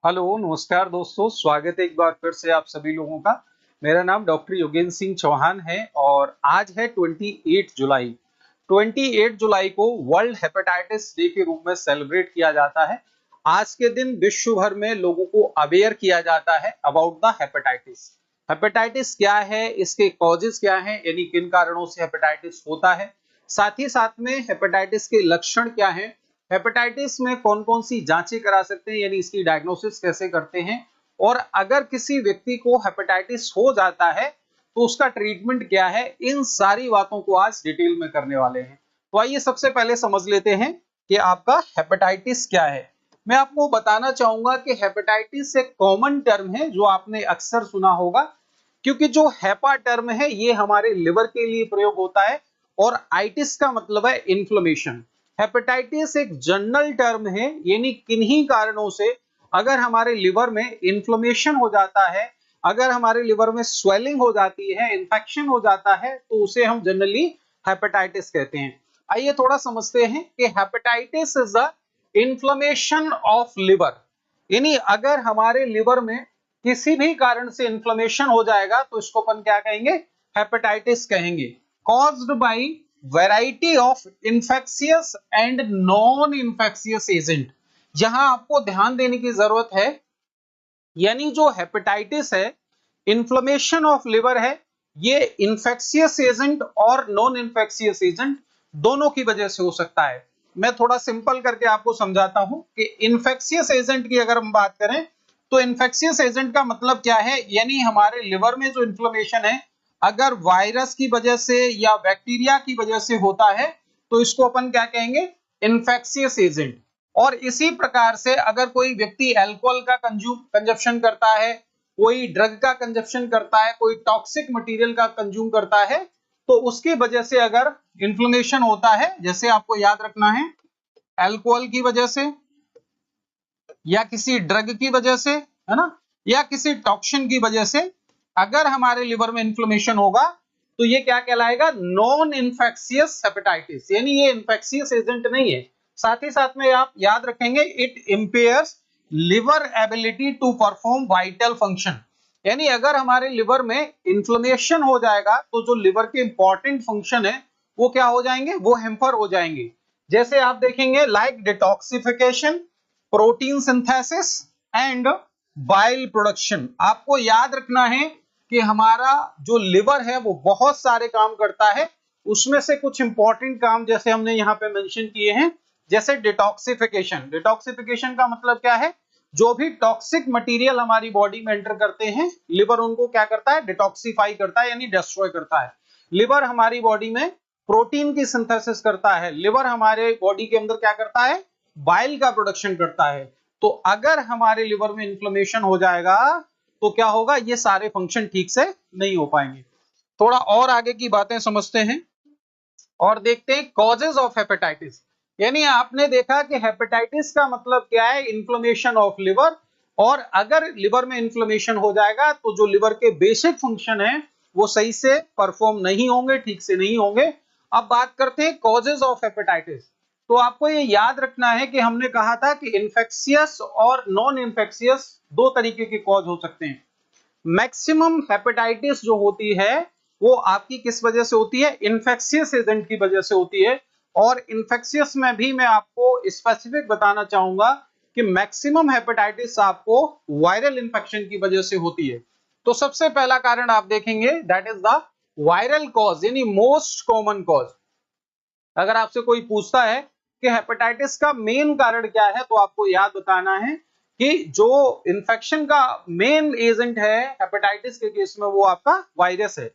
Hello नमस्कार दोस्तों, स्वागत है एक बार फिर से आप सभी लोगों का। मेरा नाम डॉक्टर योगेंद्र सिंह चौहान है और आज है 28 जुलाई। 28 जुलाई को वर्ल्ड हेपेटाइटिस डे के रूप में सेलिब्रेट किया जाता है। आज के दिन विश्व भर में लोगों को अवेयर किया जाता है अबाउट द हेपेटाइटिस। हेपेटाइटिस क्या है, इसके कॉजेस क्या हैं, यानी किन कारणों से हेपेटाइटिस होता है, साथ ही साथ में हेपेटाइटिस के लक्षण क्या हैं, हेपेटाइटिस में कौन कौन सी जांचें करा सकते हैं, यानी इसकी डायग्नोसिस कैसे करते हैं, और अगर किसी व्यक्ति को हेपेटाइटिस हो जाता है तो उसका ट्रीटमेंट क्या है, इन सारी बातों को आज डिटेल में करने वाले हैं। तो आइए सबसे पहले समझ लेते हैं कि आपका हेपेटाइटिस क्या है। मैं आपको बताना चाहूंगा कि हेपेटाइटिस एक कॉमन टर्म है जो आपने अक्सर सुना होगा, क्योंकि जो हेपा टर्म है ये हमारे लिवर के लिए प्रयोग होता है और आइटिस का मतलब है इन्फ्लेमेशन। हेपेटाइटिस एक जनरल टर्म है, यानी किन्हीं कारणों से अगर हमारे लिवर में इन्फ्लेमेशन हो जाता है, अगर हमारे लिवर में स्वेलिंग हो जाती है, इन्फेक्शन हो जाता है, तो उसे हम जनरली हेपेटाइटिस कहते हैं। आइए थोड़ा समझते हैं कि hepatitis is the inflammation of liver, यानी अगर हमारे लिवर में किसी भी कारण से इन्फ्लेमेशन हो जाएगा तो इसको अपन क्या कहेंगे, हेपेटाइटिस कहेंगे। Caused by variety of infectious and non infectious agent. यहां आपको ध्यान देने की जरूरत है, यानी जो हेपेटाइटिस है, इन्फ्लेमेशन ऑफ लिवर है, ये इन्फेक्शियस एजेंट और नॉन इन्फेक्शियस एजेंट दोनों की वजह से हो सकता है। मैं थोड़ा सिंपल करके आपको समझाता हूं कि इन्फेक्शियस एजेंट की अगर हम बात करें तो इन्फेक्शियस एजेंट का मतलब क्या है, यानी हमारे लिवर में जो इन्फ्लेमेशन है अगर वायरस की वजह से या बैक्टीरिया की वजह से होता है तो इसको अपन क्या कहेंगे, इन्फेक्शियस एजेंट। और इसी प्रकार से अगर कोई व्यक्ति अल्कोहल का कंजप्शन करता है, कोई ड्रग का कंजप्शन करता है, कोई टॉक्सिक मटेरियल का कंज्यूम करता है, तो उसकी वजह से अगर इन्फ्लेमेशन होता है, जैसे आपको याद रखना है, अल्कोहल की वजह से या किसी ड्रग की वजह से, है ना, या किसी टॉक्सिन की वजह से अगर हमारे लिवर में इन्फ्लेमेशन होगा तो ये क्या कहलाएगा, नॉन इन्फेक्शियस हेपेटाइटिस, यानी ये इन्फेक्शियस एजेंट नहीं है। साथ ही साथ में आप याद रखेंगे, it impairs liver ability to perform vital function, यानी अगर हमारे लिवर में इन्फ्लेमेशन हो जाएगा तो जो लिवर के इंपॉर्टेंट फंक्शन है वो क्या हो जाएंगे, वो हैम्पर हो जाएंगे। जैसे आप देखेंगे like detoxification, protein synthesis and bile production. आपको याद रखना है कि हमारा जो लिवर है वो बहुत सारे काम करता है, उसमें से कुछ इंपॉर्टेंट काम जैसे हमने यहाँ पे मेंशन किए हैं, जैसे डिटॉक्सिफिकेशन। डिटॉक्सिफिकेशन का मतलब क्या है, जो भी टॉक्सिक मटेरियल हमारी बॉडी में एंटर करते हैं लिवर उनको क्या करता है, डिटॉक्सिफाई करता है, यानी डिस्ट्रॉय करता है। लिवर हमारी बॉडी में प्रोटीन की सिंथेसिस करता है, लिवर हमारे बॉडी के अंदर क्या करता है, बाइल का प्रोडक्शन करता है। तो अगर हमारे लिवर में इन्फ्लेमेशन हो जाएगा तो क्या होगा, ये सारे फंक्शन ठीक से नहीं हो पाएंगे। थोड़ा और आगे की बातें समझते हैं और देखते हैं कॉजेज ऑफ हेपेटाइटिस। यानी आपने देखा कि हेपेटाइटिस का मतलब क्या है, इन्फ्लेमेशन ऑफ लिवर, और अगर लिवर में इन्फ्लेमेशन हो जाएगा तो जो लिवर के बेसिक फंक्शन है वो सही से परफॉर्म नहीं होंगे, ठीक से नहीं होंगे। अब बात करते हैं कॉजेज ऑफ हेपेटाइटिस। तो आपको ये याद रखना है कि हमने कहा था कि इन्फेक्शियस और नॉन इन्फेक्शियस दो तरीके के कॉज हो सकते हैं। मैक्सिमम हेपेटाइटिस जो होती है वो आपकी किस वजह से होती है, इन्फेक्शियस एजेंट की वजह से होती है। और इन्फेक्शियस में भी मैं आपको स्पेसिफिक बताना चाहूंगा कि मैक्सिमम हेपेटाइटिस आपको वायरल इंफेक्शन की वजह से होती है। तो सबसे पहला कारण आप देखेंगे that is the viral cause, यानी मोस्ट कॉमन कॉज। अगर आपसे कोई पूछता है कि हेपेटाइटिस का मेन कारण क्या है तो आपको याद बताना है कि जो इन्फेक्शन का मेन एजेंट है हेपेटाइटिस के केस में वो आपका वायरस है।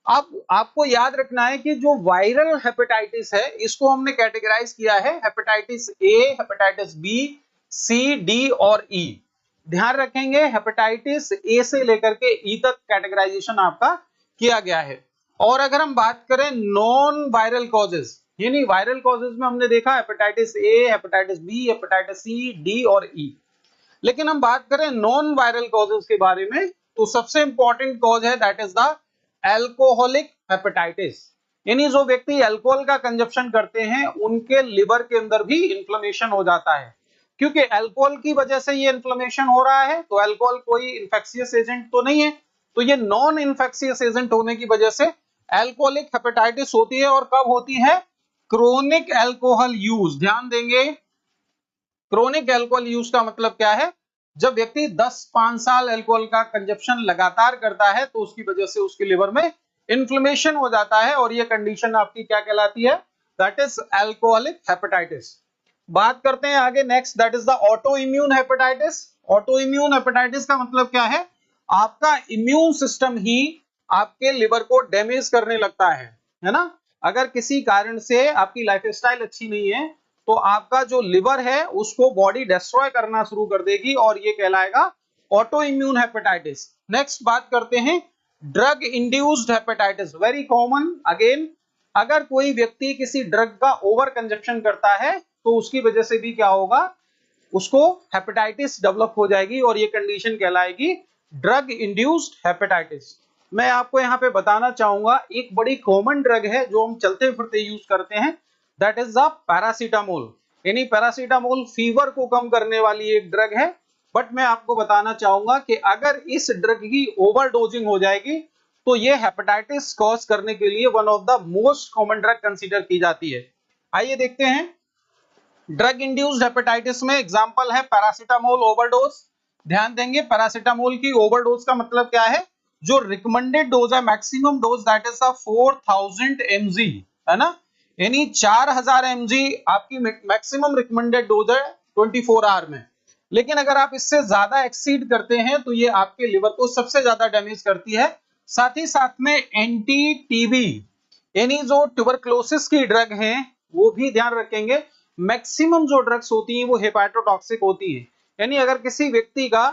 अब आपको याद रखना है कि जो वायरल हेपेटाइटिस है इसको हमने कैटेगराइज किया है hepatitis A, hepatitis B, C, D और ई। ध्यान रखेंगे हेपेटाइटिस ए से लेकर के ई तक कैटेगराइजेशन आपका किया गया है। और अगर हम बात करें नॉन वायरल कॉजेज, यानी वायरल कॉजेज में हमने देखा hepatitis A, hepatitis B, hepatitis C, D और ई। लेकिन हम बात करें नॉन वायरल कॉजेज के बारे में तो सबसे इंपॉर्टेंट कॉज है that is the alcoholic hepatitis, यानी जो व्यक्ति अल्कोहल का कंजप्शन करते हैं उनके लिवर के अंदर भी इन्फ्लेमेशन हो जाता है। क्योंकि अल्कोहल की वजह से ये इन्फ्लेमेशन हो रहा है, तो अल्कोहल कोई इंफेक्शियस एजेंट तो नहीं है, तो ये नॉन इंफेक्शियस एजेंट होने की वजह से अल्कोहलिक हेपेटाइटिस होती है। और कब होती है? Chronic alcohol use. ध्यान देंगे, क्रोनिक अल्कोहल यूज का मतलब क्या है? जब व्यक्ति 10-5 साल अल्कोहल का कंजप्शन लगातार करता है तो उसकी वजह से उसके लिवर में इन्फ्लेमेशन हो जाता है, और ये कंडीशन आपकी क्या कहलाती है? That is alcoholic hepatitis. बात करते हैं आगे, next that is the auto immune hepatitis. Auto immune hepatitis का मतलब क्या है? आपका इम्यून सिस्टम ही आपके लिवर को डैमेज करने लगता है ना? अगर किसी कारण से आपकी लाइफस्टाइल अच्छी नहीं है तो आपका जो लिवर है उसको बॉडी डिस्ट्रॉय करना शुरू कर देगी, और ये कहलाएगा ऑटो इम्यून हेपेटाइटिस। नेक्स्ट बात करते हैं drug induced hepatitis, very common again. अगर कोई व्यक्ति किसी ड्रग का ओवर कंजप्शन करता है तो उसकी वजह से भी क्या होगा? उसको हेपेटाइटिस डेवलप हो जाएगी, और ये कंडीशन कहलाएगी ड्रग इंड्यूस्ड हेपेटाइटिस। मैं आपको यहाँ पे बताना चाहूंगा एक बड़ी कॉमन ड्रग है जो हम चलते फिरते यूज करते हैं, दैट इज द पैरासीटामोल। यानी पैरासीटामोल फीवर को कम करने वाली एक ड्रग है, बट मैं आपको बताना चाहूंगा कि अगर इस ड्रग की ओवरडोजिंग हो जाएगी तो ये हेपेटाइटिस कॉज करने के लिए one of the most common drug consider की जाती है। आइए देखते हैं, ड्रग इंड्यूस्ड हेपेटाइटिस में एग्जांपल है पैरासीटामोल ओवरडोज। ध्यान देंगे, पैरासीटामोल की ओवरडोज का मतलब क्या है? जो रिकमेंडेड डोज है, maximum dose that is 4000 mg, है ना? यानी 4000 mg आपकी मैक्सिमम रिकमेंडेड डोज है 24 आवर में। लेकिन अगर आप इससे ज्यादा एक्सीड करते हैं तो ये आपके लिवर को सबसे ज्यादा डैमेज करती है। साथ ही साथ में एंटी टीबी यानी जो ट्यूबरक्लोसिस की ड्रग है वो भी ध्यान रखेंगे। मैक्सिमम जो ड्रग्स होती हैं वो हेपाटोटॉक्सिक होती है, यानी अगर किसी व्यक्ति का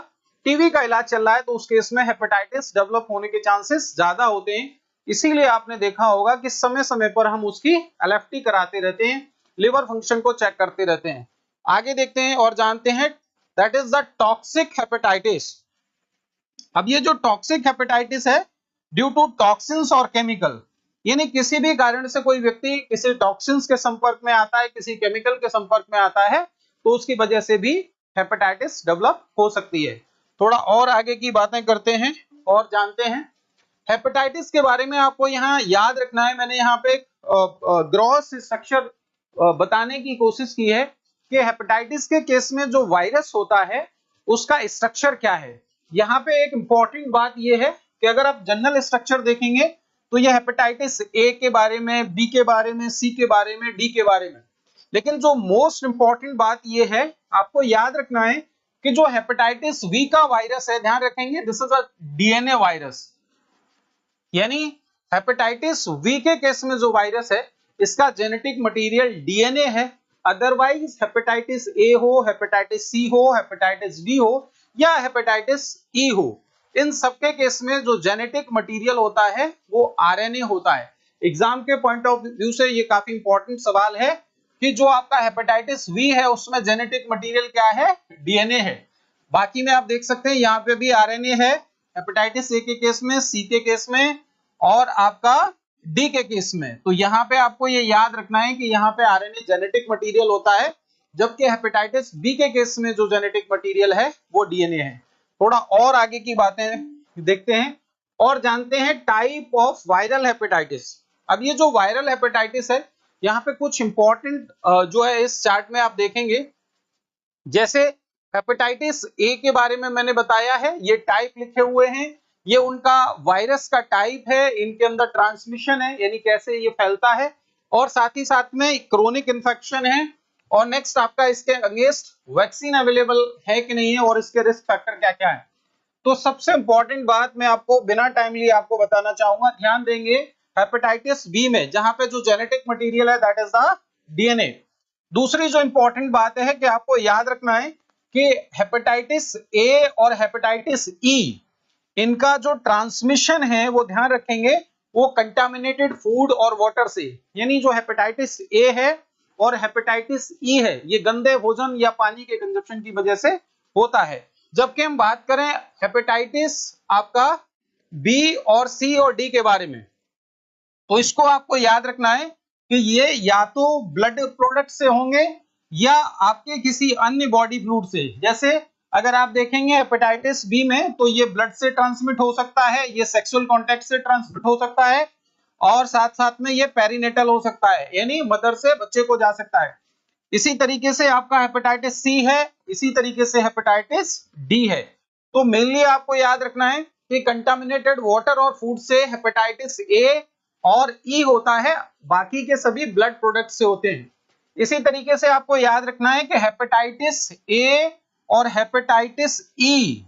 टीबी का इलाज चल रहा है तो उस केस में हेपेटाइटिस डेवलप होने के चांसेस ज्यादा होते हैं। इसीलिए आपने देखा होगा कि समय समय पर हम उसकी एलएफटी कराते रहते हैं, लिवर फंक्शन को चेक करते रहते हैं। आगे देखते हैं और जानते हैं, that is the toxic hepatitis. अब ये जो टॉक्सिक हेपेटाइटिस है ड्यू टू टॉक्सिन्स और केमिकल, यानी किसी भी कारण से कोई व्यक्ति किसी टॉक्सिन्स के संपर्क में आता है, किसी केमिकल के संपर्क में आता है तो उसकी वजह से भी हेपेटाइटिस डेवलप हो सकती है। थोड़ा और आगे की बातें करते हैं और जानते हैं हेपेटाइटिस के बारे में। आपको यहाँ याद रखना है, मैंने यहाँ पे ग्रॉस स्ट्रक्चर बताने की कोशिश की है कि हेपेटाइटिस के केस में जो वायरस होता है उसका स्ट्रक्चर क्या है। यहाँ पे एक इंपॉर्टेंट बात यह है कि अगर आप जनरल स्ट्रक्चर देखेंगे तो ये हेपेटाइटिस ए के बारे में, बी के बारे में, सी के बारे में, डी के बारे में। लेकिन जो मोस्ट इंपॉर्टेंट बात ये है, आपको याद रखना है कि जो हेपेटाइटिस वी का वायरस है, ध्यान रखेंगे, this is a DNA virus. यानी हेपेटाइटिस वी के केस में जो वायरस है इसका जेनेटिक मटेरियल डीएनए है। अदरवाइज हेपेटाइटिस ए हो, हेपेटाइटिस सी हो, हेपेटाइटिस डी हो या हेपेटाइटिस ई हो, इन सबके केस में जो जेनेटिक मटेरियल होता है वो आरएनए होता है। एग्जाम के पॉइंट ऑफ व्यू से ये काफी इंपॉर्टेंट सवाल है कि जो आपका हेपेटाइटिस वी है उसमें जेनेटिक मटेरियल क्या है? डीएनए है। बाकी में आप देख सकते हैं यहाँ पे भी आरएनए है हेपेटाइटिस ए के केस में, सी के केस में और आपका डी के केस में। तो यहाँ पे आपको ये याद रखना है कि यहाँ पे आरएनए जेनेटिक मटेरियल होता है, जबकि हेपेटाइटिस बी के केस में जो जेनेटिक मटेरियल है वो डीएनए है। थोड़ा और आगे की बातें देखते हैं और जानते हैं टाइप ऑफ वायरल हेपेटाइटिस। अब ये जो वायरल हेपेटाइटिस है, यहाँ पे कुछ इंपॉर्टेंट जो है इस चार्ट में आप देखेंगे, जैसे हेपेटाइटिस ए के बारे में मैंने बताया है, ये टाइप लिखे हुए हैं, ये उनका वायरस का टाइप है, इनके अंदर ट्रांसमिशन है यानी कैसे ये फैलता है, और साथ ही साथ में क्रोनिक इन्फेक्शन है, और नेक्स्ट आपका इसके अगेंस्ट वैक्सीन अवेलेबल है कि नहीं है, और इसके रिस्क फैक्टर क्या क्या है। तो सबसे इंपॉर्टेंट बात मैं आपको बिना टाइम लिए आपको बताना चाहूंगा, ध्यान देंगे, हेपेटाइटिस बी में जहां पे जो जेनेटिक मटेरियल है दैट इज द डीएनए। दूसरी जो इंपॉर्टेंट बात है कि आपको याद रखना है कि हेपेटाइटिस ए और हेपेटाइटिस ई, इनका जो ट्रांसमिशन है वो ध्यान रखेंगे वो कंटामिनेटेड फूड और वाटर से, यानी जो हेपेटाइटिस ए है और हेपेटाइटिस ई है ये गंदे भोजन या पानी के कंजप्शन की वजह से होता है। जबकि हम बात करें हेपेटाइटिस आपका बी और सी और डी के बारे में, तो इसको आपको याद रखना है कि ये या तो ब्लड प्रोडक्ट से होंगे या आपके किसी अन्य बॉडी फ्लूइड से। जैसे अगर आप देखेंगे हेपेटाइटिस बी में तो ये ब्लड से ट्रांसमिट हो सकता है, ये सेक्सुअल कांटेक्ट से ट्रांसमिट हो सकता है, और साथ साथ में ये पेरिनेटल हो सकता है, यानी मदर से बच्चे को जा सकता है। इसी तरीके से आपका हेपेटाइटिस सी है, इसी तरीके से हेपेटाइटिस डी है। तो मेनली आपको याद रखना है कि कंटामिनेटेड वाटर और फूड से हेपेटाइटिस ए और ई होता है, बाकी के सभी ब्लड प्रोडक्ट से होते हैं। इसी तरीके से आपको याद रखना है कि हेपेटाइटिस ए और हेपेटाइटिस ई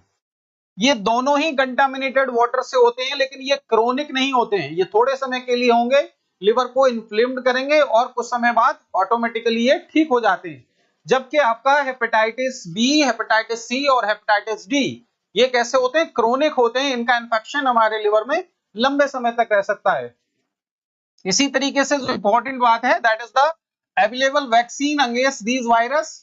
ये दोनों ही कंटामिनेटेड वाटर से होते हैं, लेकिन ये क्रोनिक नहीं होते हैं, ये थोड़े समय के लिए होंगे, लिवर को इन्फ्लेम्ड करेंगे और कुछ समय बाद ऑटोमेटिकली ये ठीक हो जाते हैं। जबकि आपका हेपेटाइटिस बी, हेपेटाइटिस सी और हेपेटाइटिस डी ये कैसे होते हैं? क्रोनिक होते हैं, इनका इन्फेक्शन हमारे लिवर में लंबे समय तक रह सकता है। इसी तरीके से जो इंपॉर्टेंट बात है that is the available vaccine against these virus.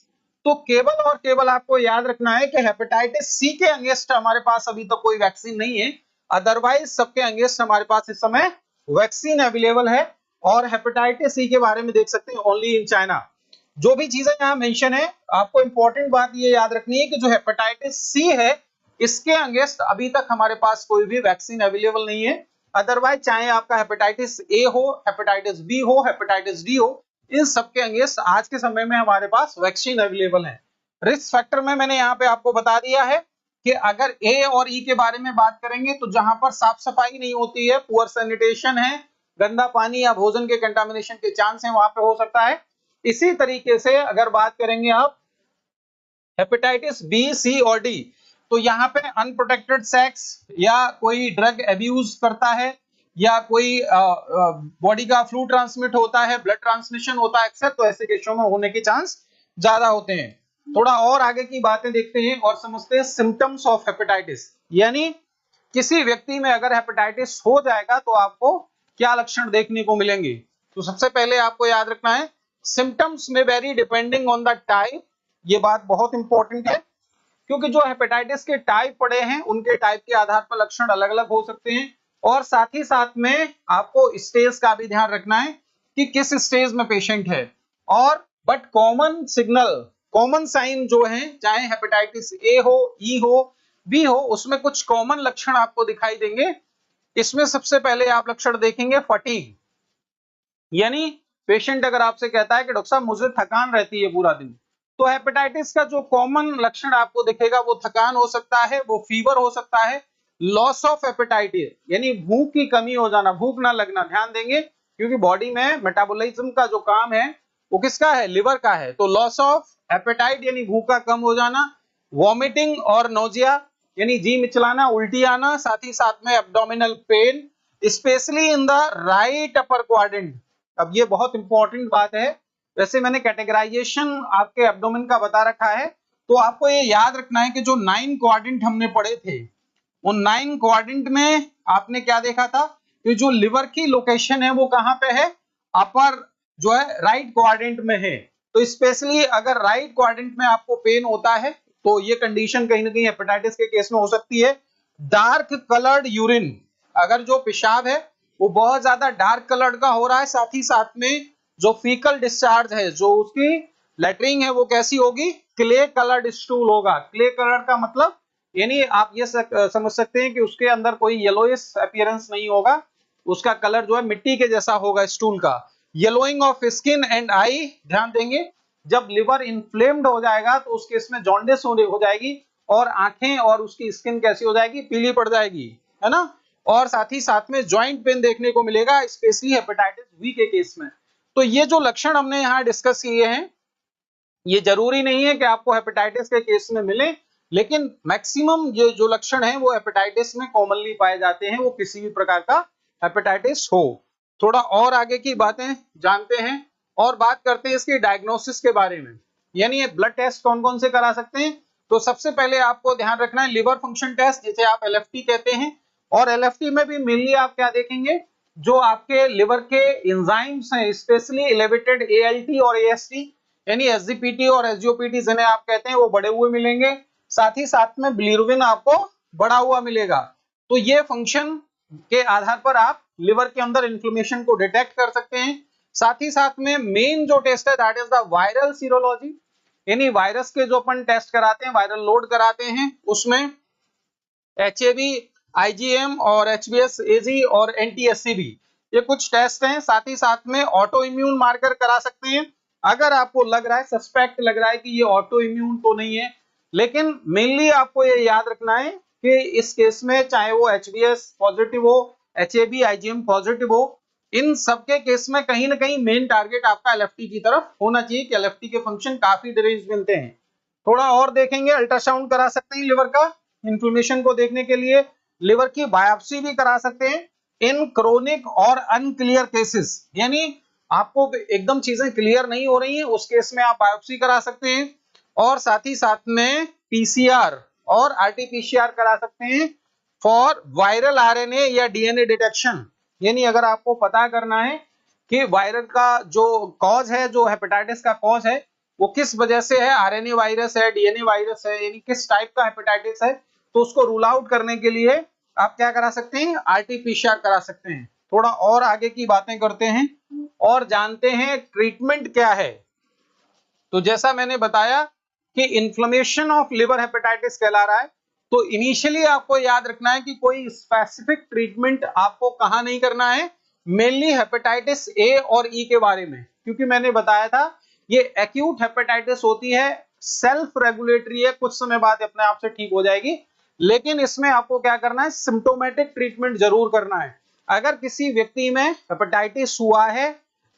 तो केवल और केवल आपको याद रखना है कि हेपेटाइटिस सी के अगेंस्ट हमारे पास अभी तक कोई वैक्सीन नहीं है, अदरवाइज सबके अगेंस्ट हमारे पास इस समय वैक्सीन अवेलेबल है। और हेपेटाइटिस सी के बारे में देख सकते हैं ओनली इन चाइना। जो भी चीजें यहाँ मेंशन है, आपको इंपॉर्टेंट बात ये याद रखनी है कि जो हेपेटाइटिस सी है इसके अगेंस्ट अभी तक हमारे पास कोई भी वैक्सीन अवेलेबल नहीं है। अदरवाइज चाहे आपका हेपेटाइटिस ए हो, हेपेटाइटिस बी हो, हेपेटाइटिस डी हो, इन सबके अगेंस्ट आज के समय में हमारे पास वैक्सीन अवेलेबल है। रिस्क फैक्टर में मैंने यहाँ पे आपको बता दिया है कि अगर ए और ई के बारे में बात करेंगे तो जहां पर साफ सफाई नहीं होती है, पुअर सैनिटेशन है, गंदा पानी या भोजन के कंटामिनेशन के चांस है, वहां पे हो सकता है। इसी तरीके से अगर बात करेंगे आप हेपेटाइटिस बी, सी और डी, तो यहाँ पे अनप्रोटेक्टेड सेक्स या कोई ड्रग एब्यूज करता है या कोई बॉडी का फ्लू ट्रांसमिट होता है, ब्लड ट्रांसमिशन होता है अक्सर, तो ऐसे केसों में होने के चांस ज्यादा होते हैं। थोड़ा और आगे की बातें देखते हैं और समझते हैं सिम्टम्स ऑफ हेपेटाइटिस, यानी किसी व्यक्ति में अगर हेपेटाइटिस हो जाएगा तो आपको क्या लक्षण देखने को मिलेंगे। तो सबसे पहले आपको याद रखना है सिम्टम्स में very depending on the type. ये बात बहुत इंपॉर्टेंट है क्योंकि जो हेपेटाइटिस के टाइप पड़े हैं उनके टाइप के आधार पर लक्षण अलग अलग हो सकते हैं। और साथ ही साथ में आपको स्टेज का भी ध्यान रखना है कि किस स्टेज में पेशेंट है। और but common signal, common sign जो है, चाहे हेपेटाइटिस ए हो, ई हो, बी हो, उसमें कुछ कॉमन लक्षण आपको दिखाई देंगे। इसमें सबसे पहले आप लक्षण देखेंगे फटीग, यानी पेशेंट अगर आपसे कहता है कि डॉक्टर साहब मुझे थकान रहती है पूरा दिन, तो हेपेटाइटिस का जो कॉमन लक्षण आपको दिखेगा वो थकान हो सकता है, वो फीवर हो सकता है, लॉस ऑफ एपेटाइटिस यानी भूख की कमी हो जाना, भूख ना लगना। ध्यान देंगे क्योंकि बॉडी में मेटाबॉलिज्म का जो काम है वो किसका है? लिवर का है। तो लॉस ऑफ एपेटाइट यानी भूख का कम हो जाना, वॉमिटिंग और नोजिया यानी जी मिचलाना, उल्टी आना, साथ ही साथ में abdominal pain specially in the right upper quadrant. अब ये बहुत इंपॉर्टेंट बात है, वैसे मैंने कैटेगराइजेशन आपके एब्डोमेन का बता रखा है, तो आपको ये याद रखना है कि जो 9 क्वाड्रेंट हमने पढ़े थे उन 9 क्वाड्रेंट में आपने क्या देखा था कि जो लिवर की लोकेशन है वो कहां पे है? अपर जो है राइट क्वाड्रेंट में है। तो स्पेशली अगर राइट क्वाड्रेंट में आपको पेन होता है तो ये कंडीशन कहीं ना कहीं हेपेटाइटिस के केस में हो सकती है। डार्क कलर्ड यूरिन, अगर जो पेशाब है वो बहुत ज्यादा डार्क कलर का हो रहा है, साथ ही साथ में जो फीकल डिस्चार्ज है, जो उसकी लेटरिंग है वो कैसी होगी? क्ले कलर्ड स्टूल होगा। क्ले कलर का मतलब यानी आप ये समझ सकते हैं कि उसके अंदर कोई येलोइश अपीयरेंस नहीं होगा, उसका कलर जो है मिट्टी के जैसा होगा स्टूल का। Yellowing of skin and I, ध्यान देंगे जब लिवर इन्फ्लेम्ड हो जाएगा तो उस केस में जॉन्डिस हो जाएगी और आंखें और उसकी स्किन कैसी हो जाएगी? पीली पड़ जाएगी, है ना। और साथ ही साथ में जॉइंट पेन देखने को मिलेगा, स्पेशली हेपेटाइटिस बी के केस में। तो ये जो लक्षण हमने यहाँ डिस्कस किए हैं ये जरूरी नहीं है कि आपको हेपेटाइटिस के केस में मिले, लेकिन मैक्सिमम ये जो लक्षण हैं वो हेपेटाइटिस में कॉमनली पाए जाते हैं, वो किसी भी प्रकार का हेपेटाइटिस हो। थोड़ा और आगे की बातें जानते हैं और बात करते हैं इसकी डायग्नोसिस के बारे में, यानी ये ब्लड टेस्ट कौन कौन से करा सकते हैं। तो सबसे पहले आपको ध्यान रखना है लिवर फंक्शन टेस्ट, जिसे आप एलएफटी कहते हैं। और एलएफटी में भी मेनली आप क्या देखेंगे? जो आपके लिवर के एंजाइम्स हैं, स्पेशली एलिवेटेड एएलटी और एएसटी यानी एसजीपीटी और एसजीओपीटी जिन्हें आप कहते हैं वो बढ़े हुए मिलेंगे। साथ ही साथ में बिलिरुबिन आपको बढ़ा हुआ मिलेगा। तो ये फंक्शन के आधार पर आप लिवर के अंदर इन्फ्लेमेशन को डिटेक्ट कर सकते हैं। साथ ही साथ में मेन जो टेस्ट है that is the viral serology, यानी वायरस के जो अपन टेस्ट कराते हैं, वायरल लोड कराते हैं, उसमें एचएबी, आईजीएम और एचबीएस एजी और एनटीएससीबी, ये कुछ टेस्ट हैं। साथ ही साथ में ऑटो इम्यून मार्कर करा सकते हैं, अगर आपको लग रहा है, सस्पेक्ट लग रहा है कि ये ऑटो इम्यून तो नहीं है। लेकिन मेनली आपको ये याद रखना है कि इस केस में चाहे वो एचबीएस पॉजिटिव हो, एचएबी आईजीएम पॉजिटिव हो, इन सबके केस में कहीं ना कहीं मेन टारगेट आपका एलएफटी की तरफ होना चाहिए कि एलएफटी के फंक्शन काफी डिरेंज मिलते हैं। थोड़ा और देखेंगे, अल्ट्रासाउंड करा सकते हैं लिवर का इन्फ्लेमेशन को देखने के लिए, लिवर की बायोप्सी भी करा सकते हैं इन क्रोनिक और अनक्लियर केसेस, यानी आपको एकदम चीजें क्लियर नहीं हो रही हैं, उस केस में आप बायोप्सी करा सकते हैं। और साथ ही साथ में पीसीआर और आरटीपीसीआर करा सकते हैं फॉर वायरल आरएनए या डीएनए डिटेक्शन, यानी अगर आपको पता करना है कि वायरल का जो कॉज है, जो हेपेटाइटिस का कॉज है, वो किस वजह से है, आरएनए वायरस है, डीएनए वायरस है, यानी किस टाइप का हेपेटाइटिस है, तो उसको रूल आउट करने के लिए आप क्या करा सकते हैं, आरटीपीसीआर करा सकते हैं। थोड़ा और आगे की बातें करते हैं और जानते हैं ट्रीटमेंट क्या है। तो जैसा मैंने बताया कि इन्फ्लेमेशन ऑफ लिवर हेपेटाइटिस कहला रहा है, तो इनिशियली आपको याद रखना है कि कोई स्पेसिफिक ट्रीटमेंट आपको कहां नहीं करना है, मेनली हेपेटाइटिस ए और ई के बारे में, क्योंकि मैंने बताया था ये एक्यूट हेपेटाइटिस होती है, सेल्फ रेगुलेटरी है, कुछ समय बाद अपने आप से ठीक हो जाएगी, लेकिन इसमें आपको क्या करना है, सिम्टोमेटिक ट्रीटमेंट जरूर करना है। अगर किसी व्यक्ति में हेपेटाइटिस हुआ है,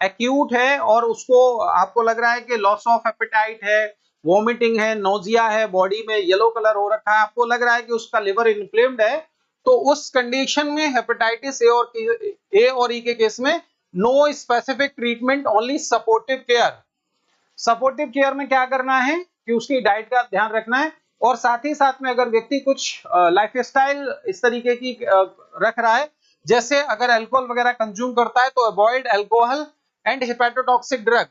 एक्यूट है, और उसको आपको लग रहा है कि लॉस ऑफ एपेटाइट है, वॉमिटिंग है, नोजिया है, बॉडी में येलो कलर हो रखा है, आपको लग रहा है कि उसका लिवर इन्फ्लेम्ड है, तो उस कंडीशन में हेपेटाइटिस ए और ई के केस में no specific treatment, only supportive care. Supportive care में क्या करना है कि उसकी डाइट का ध्यान रखना है, और साथ ही साथ में अगर व्यक्ति कुछ लाइफस्टाइल इस तरीके की रख रहा है, जैसे अगर अल्कोहल वगैरह कंज्यूम करता है, तो avoid alcohol and hepatotoxic drug.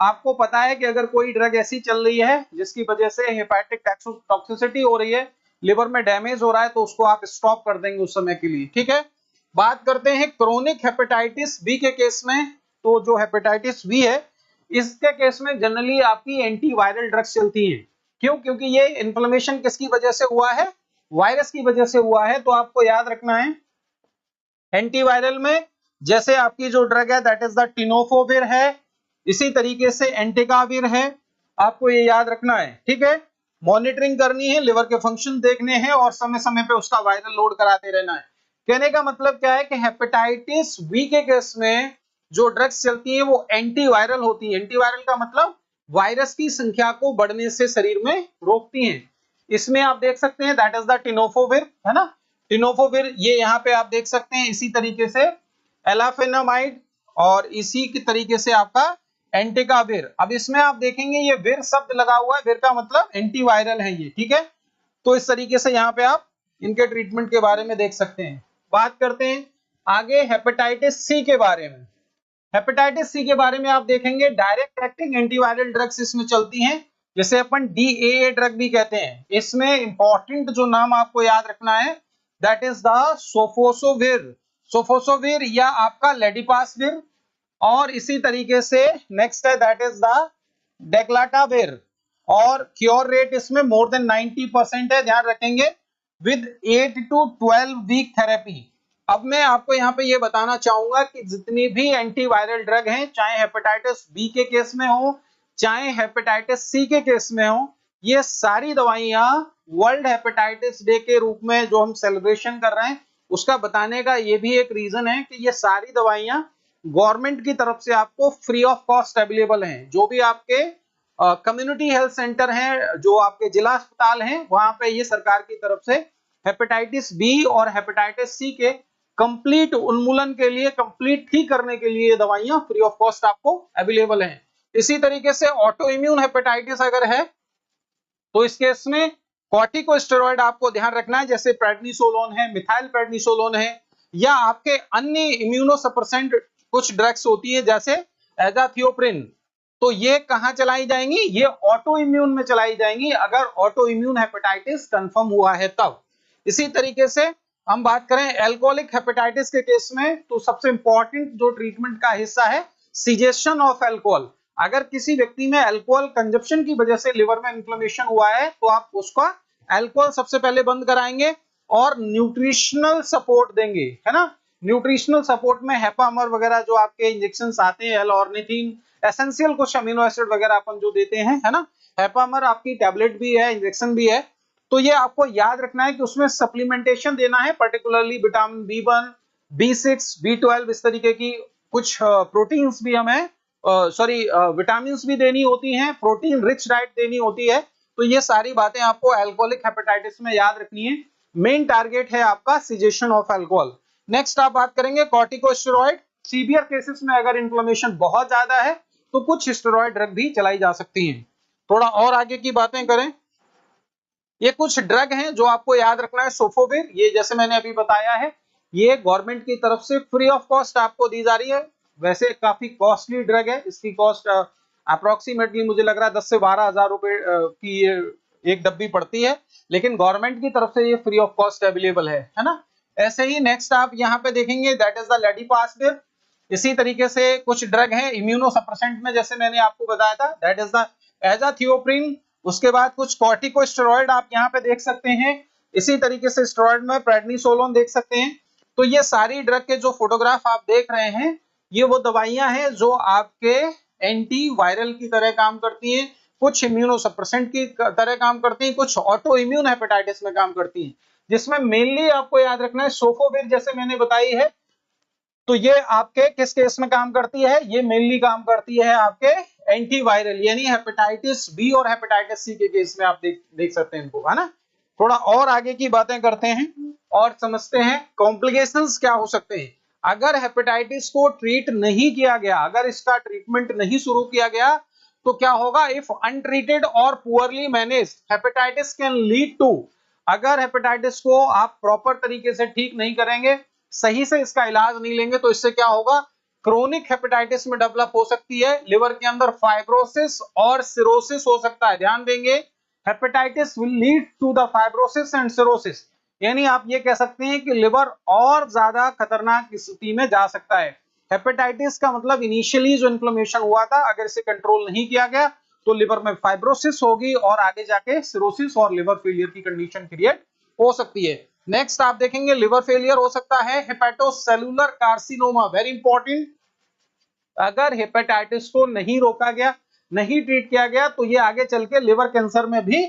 आपको पता है कि अगर कोई ड्रग ऐसी चल रही है जिसकी वजह से हेपेटिक टॉक्सिसिटी हो रही है, लिवर में डैमेज हो रहा है, तो उसको आप स्टॉप कर देंगे उस समय के लिए, ठीक है। बात करते हैं क्रोनिक हेपेटाइटिस बी के केस में, तो जो हेपेटाइटिस बी है, इसके केस में जनरली आपकी एंटीवायरल ड्रग्स चलती हैं। क्यों? क्योंकि ये इन्फ्लेमेशन किसकी वजह से हुआ है, वायरस की वजह से हुआ है। तो आपको याद रखना है एंटीवायरल में जैसे आपकी जो ड्रग है दैट इज द टिनोफोविर है, इसी तरीके से एंटिकाविर है, आपको ये याद रखना है, ठीक है। मॉनिटरिंग करनी है, लिवर के फंक्शन देखने हैं और समय समय पे उसका वायरल लोड कराते रहना है। कहने का मतलब क्या है कि हेपेटाइटिस बी के केस में जो ड्रग्स चलती हैं वो एंटीवायरल होती है। एंटीवायरल का मतलब वायरस की संख्या को बढ़ने से शरीर में रोकती हैं। इसमें आप देख सकते हैं दैट इज द टिनोफोविर, है ना, टिनोफोविर, ये यहाँ पे आप देख सकते हैं, इसी तरीके से एलाफेनामाइड और इसी के तरीके से आपका एंटिकाविर। अब इसमें आप देखेंगे ये विर शब्द लगा हुआ है, विर का मतलब एंटीवायरल है ये, ठीक है। तो इस तरीके से यहाँ पे आप इनके ट्रीटमेंट के बारे में देख सकते हैं। बात करते हैं आगे हेपेटाइटिस सी के बारे में। हेपेटाइटिस सी के बारे में आप देखेंगे डायरेक्ट एक्टिंग एंटीवायरल ड्रग्स इसमें चलती हैं, जिसे अपन डीएए ड्रग भी कहते हैं। इसमें इंपॉर्टेंट जो नाम आपको याद रखना है दैट इज द सोफोसोविर, सोफोसोविर या आपका लेडिपासविर, और इसी तरीके से नेक्स्ट है दैट इज द डेक्लाटाविर, और क्योर रेट इसमें मोर देन 90% है, ध्यान रखेंगे, विद 8 to 12 वीक थेरेपी। अब मैं आपको यहाँ पे ये बताना चाहूंगा कि जितनी भी एंटीवायरल ड्रग हैं, चाहे हेपेटाइटिस बी के केस में हो, चाहे हेपेटाइटिस सी के केस में हो, ये सारी दवाइयां वर्ल्ड हेपेटाइटिस डे के रूप में जो हम सेलिब्रेशन कर रहे हैं, उसका बताने का ये भी एक रीजन है कि ये सारी दवाइयां गवर्नमेंट की तरफ से आपको फ्री ऑफ कॉस्ट अवेलेबल हैं। जो भी आपके कम्युनिटी हेल्थ सेंटर हैं, जो आपके जिला अस्पताल हैं, वहां पे ये सरकार की तरफ से हेपेटाइटिस बी और हेपेटाइटिस सी के कंप्लीट उन्मूलन के लिए, कंप्लीट ठीक करने के लिए दवाइयां फ्री ऑफ कॉस्ट आपको अवेलेबल हैं। इसी तरीके से ऑटो इम्यून हेपेटाइटिस अगर है तो इस केस में कॉर्टिकोस्टेरॉइड आपको ध्यान रखना है, जैसे प्रेडनिसोलोन है, मिथाइल प्रेडनिसोलोन है, या आपके अन्य इम्यूनोसप्रेसेंट कुछ ड्रग्स होती है जैसे एजाथियोप्रिन। तो ये कहां चलाई जाएंगी, ये ऑटो इम्यून में चलाई जाएंगी अगर ऑटो इम्यून हेपेटाइटिस कंफर्म हुआ है तब। इसी तरीके से हम बात करें एल्कोहलिक हेपेटाइटिस के केस में, तो सबसे इंपॉर्टेंट जो ट्रीटमेंट का हिस्सा है सिजेशन ऑफ अल्कोहल। अगर किसी व्यक्ति में अल्कोहल कंजप्शन की वजह से लिवर में इन्फ्लेमेशन हुआ है तो आप उसका अल्कोहल सबसे पहले बंद कराएंगे और न्यूट्रिशनल सपोर्ट देंगे, है ना। न्यूट्रिशनल सपोर्ट में हेपामर वगैरह जो आपके इंजेक्शंस आते हैं, एल-ऑर्निथिन, एसेंशियल कुछ अमीनो एसिड वगैरह अपन जो देते हैं, है ना। हेपामर आपकी टैबलेट भी है, इंजेक्शन भी है। तो ये आपको याद रखना है कि उसमें सप्लीमेंटेशन देना है, particularly vitamin B1, B6, B12 इस तरीके की कुछ प्रोटीन्स भी हमें विटामिन भी देनी होती हैं, प्रोटीन रिच डाइट देनी होती है। तो ये सारी बातें आपको अल्कोहलिक हेपेटाइटिस में याद रखनी है। मेन टारगेट है आपका सिजेशन ऑफ अल्कोहल। नेक्स्ट आप बात करेंगे कॉर्टिकोस्टेरॉइड। सीवियर केसेस में अगर इन्फ्लेमेशन बहुत ज्यादा है तो कुछ स्टेरॉइड ड्रग भी चलाई जा सकती हैं। थोड़ा और आगे की बातें करें, ये कुछ ड्रग हैं जो आपको याद रखना है। सोफोविर, ये जैसे मैंने अभी बताया है, ये गवर्नमेंट की तरफ से फ्री ऑफ कॉस्ट आपको दी जा रही है। वैसे काफी कॉस्टली ड्रग है, इसकी कॉस्ट अप्रोक्सीमेटली मुझे लग रहा है 10 से 12 हजार रुपए की ये एक डब्बी पड़ती है, लेकिन गवर्नमेंट की तरफ से ये फ्री ऑफ कॉस्ट अवेलेबल है ना। ऐसे ही नेक्स्ट आप यहाँ पे देखेंगे दैट इज द लेडिपासविर। इसी तरीके से कुछ ड्रग है इम्यूनोसप्रेसेंट में, जैसे मैंने आपको बताया था, दैट इज द एजाथियोप्रिन। उसके बाद कुछ कॉर्टिकोस्टेरॉइड आप यहाँ पे देख सकते हैं। इसी तरीके से स्टेरॉइड में प्रेडनिसोलोन देख सकते हैं। तो ये सारी ड्रग के जो फोटोग्राफ आप देख रहे हैं, ये वो दवाइयां हैं जो आपके एंटी वायरल की तरह काम करती हैं, कुछ इम्यूनोसप्रेसेंट की तरह काम करती हैं, कुछ ऑटो इम्यून हेपेटाइटिस में काम करती हैं, जिसमें मेनली आपको याद रखना है सोफोविर जैसे मैंने बताई है। तो ये आपके किस केस में काम करती है, ये मेनली काम करती है आपके एंटीवायरल यानी हेपेटाइटिस बी और हेपेटाइटिस सी के केस में आप देख सकते हैं इनको, है ना। थोड़ा और आगे की बातें करते हैं और समझते हैं कॉम्प्लिकेशंस क्या हो सकते हैं अगर हेपेटाइटिस को ट्रीट नहीं किया गया, अगर इसका ट्रीटमेंट नहीं शुरू किया गया तो क्या होगा। इफ अनट्रीटेड और poorly managed hepatitis can lead to, अगर हेपेटाइटिस को आप प्रॉपर तरीके से ठीक नहीं करेंगे, सही से इसका इलाज नहीं लेंगे, तो इससे क्या होगा, क्रोनिक हेपेटाइटिस में डेवलप हो सकती है। लिवर के अंदर फाइब्रोसिस और सिरोसिस हो सकता है। ध्यान देंगे, hepatitis will lead to the fibrosis and cirrhosis, यानी आप ये कह सकते हैं कि लिवर और ज्यादा खतरनाक स्थिति में जा सकता है। हेपेटाइटिस का मतलब इनिशियली जो इन्फ्लेमेशन हुआ था, अगर इसे कंट्रोल नहीं किया गया तो लिवर में फाइब्रोसिस होगी और आगे जाके सिरोसिस और लिवर फेलियर की कंडीशन क्रिएट हो सकती है। नेक्स्ट आप देखेंगे लिवर फेलियर हो सकता है हेपेटोसेलुलर कार्सिनोमा, वेरी इंपॉर्टेंट। अगर हेपेटाइटिस को नहीं रोका गया, नहीं ट्रीट किया गया, तो ये आगे चल के लिवर कैंसर में भी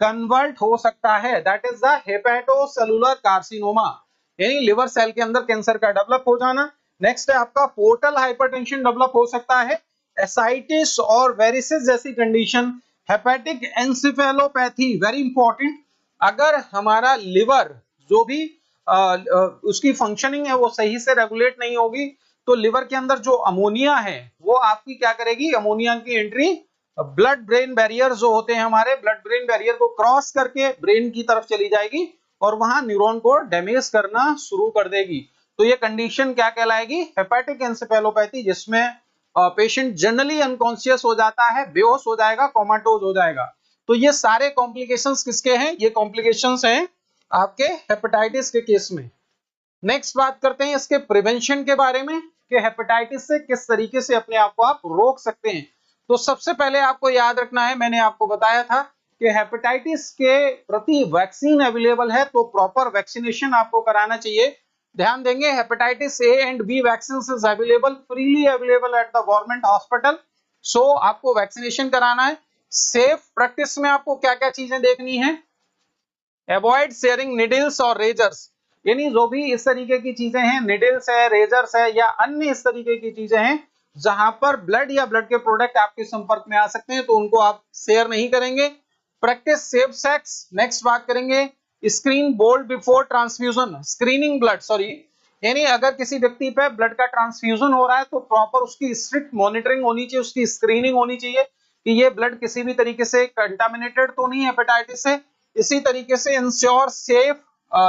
कन्वर्ट हो सकता है। That is the hepatocellular carcinoma, यानी लिवर सेल के अंदर कैंसर का डेवलप हो जाना। नेक्स्ट है आपका पोर्टल हाइपरटेंशन डेवलप हो सकता है, एसाइटिस और वेरिसिस जैसी condition, hepatic encephalopathy, very important. अगर हमारा लिवर जो भी उसकी फंक्शनिंग है वो सही से रेगुलेट नहीं होगी, तो लिवर के अंदर जो अमोनिया है वो आपकी क्या करेगी, अमोनिया की एंट्री ब्लड ब्रेन बैरियर जो होते हैं हमारे, ब्लड ब्रेन बैरियर को क्रॉस करके ब्रेन की तरफ चली जाएगी और वहां न्यूरॉन को डैमेज करना शुरू कर देगी। तो ये कंडीशन क्या कहलाएगी, हेपेटिक एंसेफेलोपैथी, जिसमें पेशेंट जनरली अनकॉन्शियस हो जाता है, बेहोश हो जाएगा, कोमाटोज हो जाएगा। तो ये सारे कॉम्प्लिकेशंस किसके हैं, ये कॉम्प्लिकेशंस हैं आपके हेपेटाइटिस के केस में। नेक्स्ट बात करते हैं इसके प्रिवेंशन के बारे में कि हेपेटाइटिस से किस तरीके से अपने आप को आप रोक सकते हैं। तो सबसे पहले आपको याद रखना है, मैंने आपको बताया था कि हेपेटाइटिस के प्रति वैक्सीन अवेलेबल है, तो प्रॉपर वैक्सीनेशन आपको कराना चाहिए। ध्यान देंगे, hepatitis A and B vaccine is available, freely available at the government hospital. So आपको वैक्सीनेशन कराना है। सेफ प्रैक्टिस में आपको क्या क्या चीजें देखनी है, अवॉइड शेयरिंग निडल्स और रेजर्स, यानी जो भी इस तरीके की चीजें हैं, निडल्स है, रेजर्स है या अन्य इस तरीके की चीजें हैं जहां पर ब्लड या ब्लड के प्रोडक्ट आपके संपर्क में आ सकते हैं, तो उनको आप शेयर नहीं करेंगे। Practice safe sex. नेक्स्ट बात करेंगे screen blood before transfusion, screening blood, sorry, यानी अगर किसी व्यक्ति पे ब्लड का ट्रांसफ्यूजन हो रहा है तो प्रॉपर उसकी स्ट्रिक्ट मॉनिटरिंग होनी चाहिए, उसकी स्क्रीनिंग होनी चाहिए कि ये ब्लड किसी भी तरीके से कंटामिनेटेड तो नहीं है हेपेटाइटिस से। इसी तरीके से ensure safe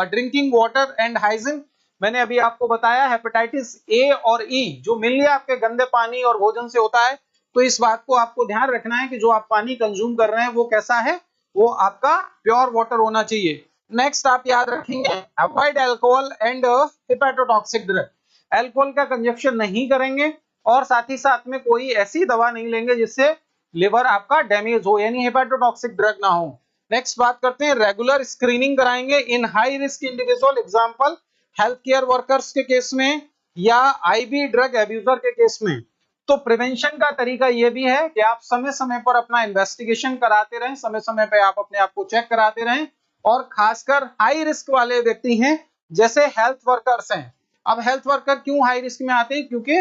drinking water and hygiene. मैंने अभी आपको बताया हेपेटाइटिस ए और ई जो मिलकर आपके गंदे पानी और भोजन से होता है, तो इस बात को आपको ध्यान रखना है कि जो आप पानी कंज्यूम कर रहे हैं वो कैसा है, वो आपका प्योर वाटर होना चाहिए। नेक्स्ट आप याद रखेंगे avoid alcohol and hepatotoxic drug, alcohol का कंजप्शन नहीं करेंगे, और साथ ही साथ में कोई ऐसी दवा नहीं लेंगे जिससे लिवर आपका डैमेज हो, यानी हेपाटोटॉक्सिक ड्रग ना हो। नेक्स्ट बात करते हैं, रेगुलर स्क्रीनिंग कराएंगे इन high risk individual, example health care workers के केस में या आईवी ड्रग एब्यूजर के केस में। तो प्रिवेंशन का तरीका यह भी है कि आप समय समय पर अपना इन्वेस्टिगेशन कराते रहें, समय समय पर आप अपने आप को चेक कराते रहें, और खासकर हाई रिस्क वाले व्यक्ति हैं जैसे हेल्थ वर्कर्स हैं। अब हेल्थ वर्कर क्यों हाई रिस्क में आते हैं? क्योंकि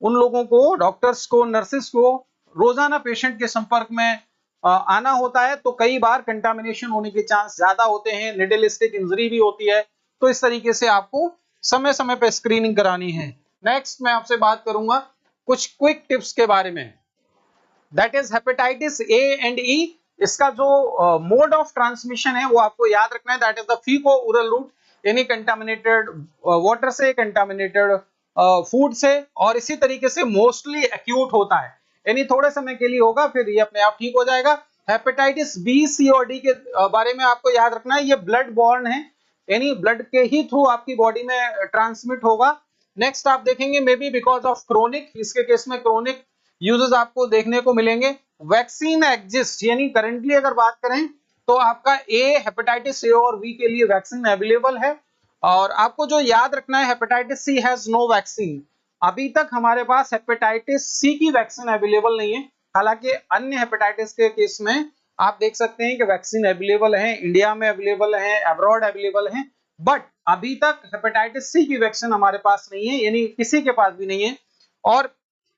उन लोगों को, डॉक्टर्स को, नर्सेस को रोजाना पेशेंट के संपर्क में आना होता है, तो कई बार कंटामिनेशन होने के चांस ज्यादा होते हैं, निडलिस्टिक इंजरी भी होती है। तो इस तरीके से आपको समय समय पर स्क्रीनिंग करानी है। नेक्स्ट मैं आपसे बात करूंगा कुछ क्विक टिप्स के बारे में, that is hepatitis A and E. इसका जो मोड ऑफ ट्रांसमिशन है वो आपको याद रखना है, that is the faeco oral route, यानी कंटामिनेटेड वाटर से, कंटामिनेटेड फूड से, और इसी तरीके से मोस्टली एक्यूट होता है, यानी थोड़े समय के लिए होगा, फिर ये अपने आप ठीक हो जाएगा। हेपेटाइटिस बी, सी और डी के बारे में आपको याद रखना है, ये ब्लड बॉर्न है, यानी ब्लड के ही थ्रू आपकी बॉडी में ट्रांसमिट होगा। नेक्स्ट आप देखेंगे may be because of chronic, इसके केस में क्रोनिक यूजेस आपको देखने को मिलेंगे। वैक्सीन एग्जिस्ट, यानी करंटली अगर बात करें तो आपका ए, हेपेटाइटिस ए और बी के लिए वैक्सीन अवेलेबल है। और आपको जो याद रखना है, hepatitis C has no vaccine, अभी तक हमारे पास हेपेटाइटिस सी की वैक्सीन अवेलेबल नहीं है। हालांकि अन्य हेपेटाइटिस के केस में आप देख सकते हैं कि वैक्सीन अवेलेबल है, इंडिया में अवेलेबल है, अब्रॉड अवेलेबल है, बट अभी तक हेपेटाइटिस सी की वैक्सीन हमारे पास नहीं है, यानी किसी के पास भी नहीं है। और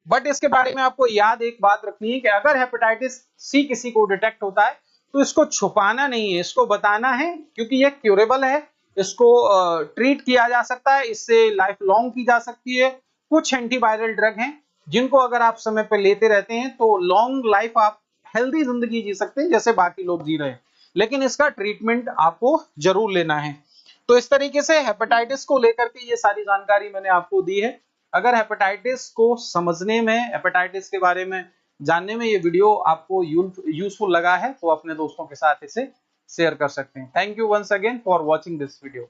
बट इसके बारे में आपको याद एक बात रखनी है कि अगर हेपेटाइटिस सी किसी को डिटेक्ट होता है तो इसको छुपाना नहीं है, इसको बताना है, क्योंकि ये क्यूरेबल है, इसको ट्रीट किया जा सकता है, इससे लाइफ लॉन्ग की जा सकती है। कुछ एंटीवायरल ड्रग हैं जिनको अगर आप समय पर लेते रहते हैं तो लॉन्ग लाइफ, आप हेल्दी जिंदगी जी सकते हैं जैसे बाकी लोग जी रहे हैं, लेकिन इसका ट्रीटमेंट आपको जरूर लेना है। तो इस तरीके से हेपेटाइटिस को लेकर के ये सारी जानकारी मैंने आपको दी है। अगर हेपेटाइटिस को समझने में, हेपेटाइटिस के बारे में जानने में ये वीडियो आपको यूजफुल लगा है तो अपने दोस्तों के साथ इसे शेयर कर सकते हैं। Thank you once again for watching this video.